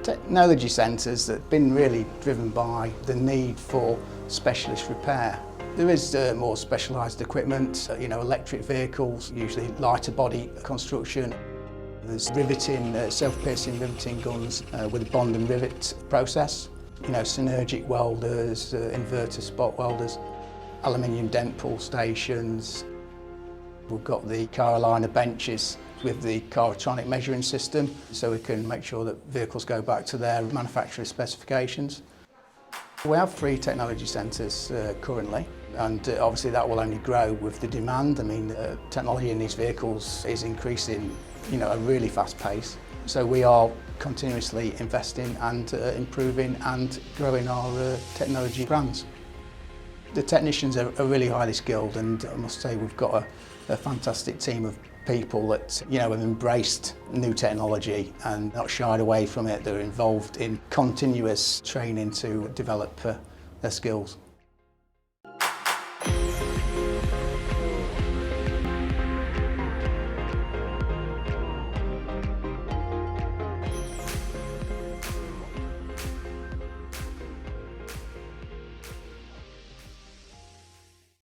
TecKnowlogy Centres have been really driven by the need for specialist repair. There is more specialised equipment, electric vehicles, usually lighter body construction. There's riveting, self-piercing riveting guns with a bond and rivet process. Synergic welders, inverter spot welders, aluminium dent pull stations. We've got the car aligner benches with the Carotronic measuring system, so we can make sure that vehicles go back to their manufacturer's specifications. We have 3 TecKnowlogy Centres currently, and obviously that will only grow with the demand. Technology in these vehicles is increasing, at a really fast pace. So we are continuously investing and improving and growing our technology brands. The technicians are really highly skilled, and I must say we've got a fantastic team of people that have embraced new technology and not shied away from it. They're involved in continuous training to develop their skills.